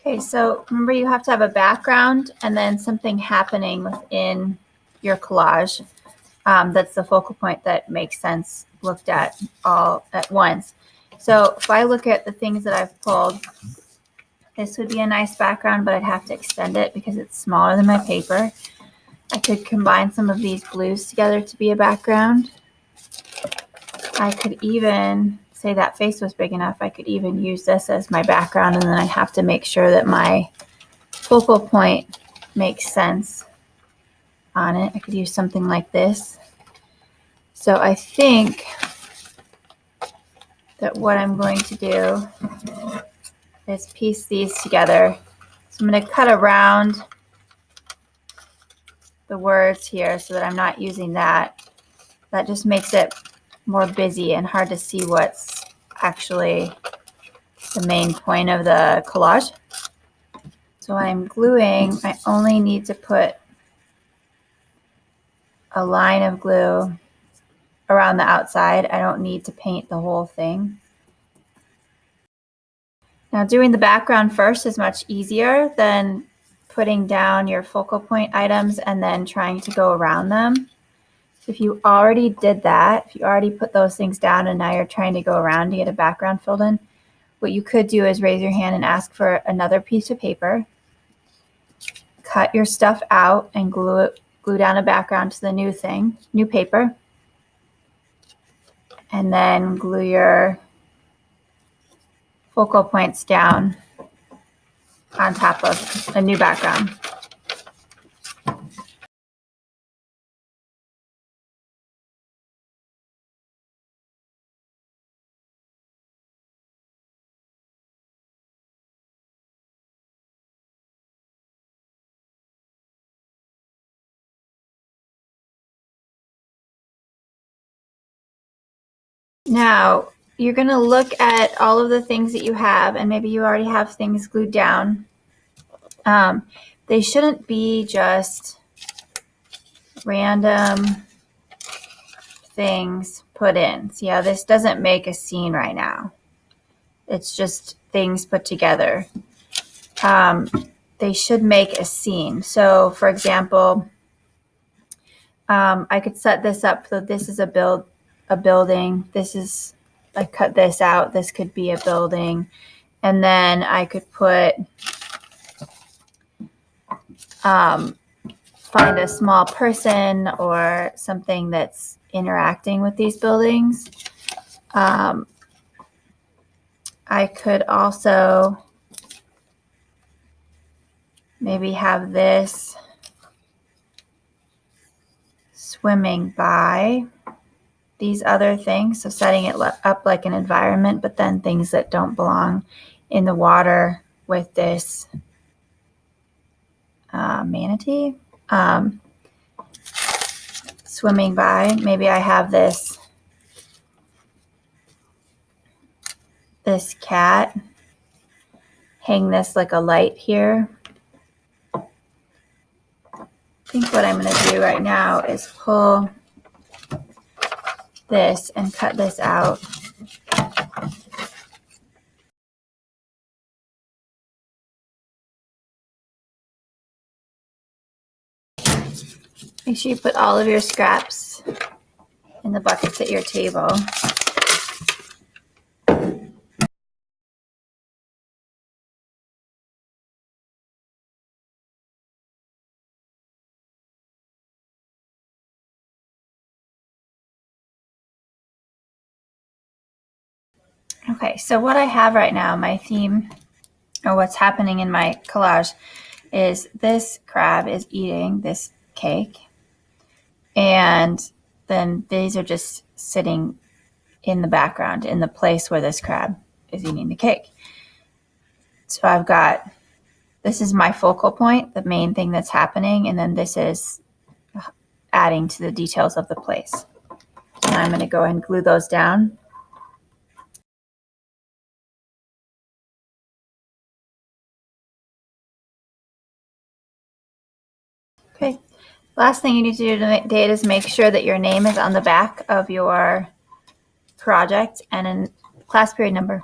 Okay, so remember you have to have a background and then something happening within your collage. That's the focal point that makes sense looked at all at once. So if I look at the things that I've pulled, this would be a nice background, but I'd have to extend it because it's smaller than my paper. I could combine some of these blues together to be a background. I could even, say that face was big enough, I could even use this as my background, and then I have to make sure that my focal point makes sense on it. I could use something like this. So I think that what I'm going to do is piece these together. So I'm going to cut around the words here so that I'm not using that. That just makes it more busy and hard to see what's actually the main point of the collage. So I'm gluing, I only need to put a line of glue around the outside. I don't need to paint the whole thing. Now doing the background first is much easier than putting down your focal point items and then trying to go around them. If you already did that, if you already put those things down and now you're trying to go around to get a background filled in, what you could do is raise your hand and ask for another piece of paper, cut your stuff out and glue down a background to the new paper, and then glue your focal points down on top of a new background. Now, you're going to look at all of the things that you have, and maybe you already have things glued down. They shouldn't be just random things put in. See how this doesn't make a scene right now. It's just things put together. They should make a scene. So, for example, I could set this up so this is a building. This is, I cut this out. This could be a building. And then I could put, find a small person or something that's interacting with these buildings. I could also maybe have this swimming by these other things. So setting it up like an environment, but then things that don't belong in the water with this manatee swimming by. Maybe I have this cat, hang this like a light here. I think what I'm going to do right now is pull this and cut this out. Make sure you put all of your scraps in the buckets at your table. Okay, so what I have right now, my theme, or what's happening in my collage, is this crab is eating this cake, and then these are just sitting in the background, in the place where this crab is eating the cake. So I've got, this is my focal point, the main thing that's happening, and then this is adding to the details of the place. And I'm going to go ahead and glue those down. Okay, last thing you need to do today is make sure that your name is on the back of your project and a class period number.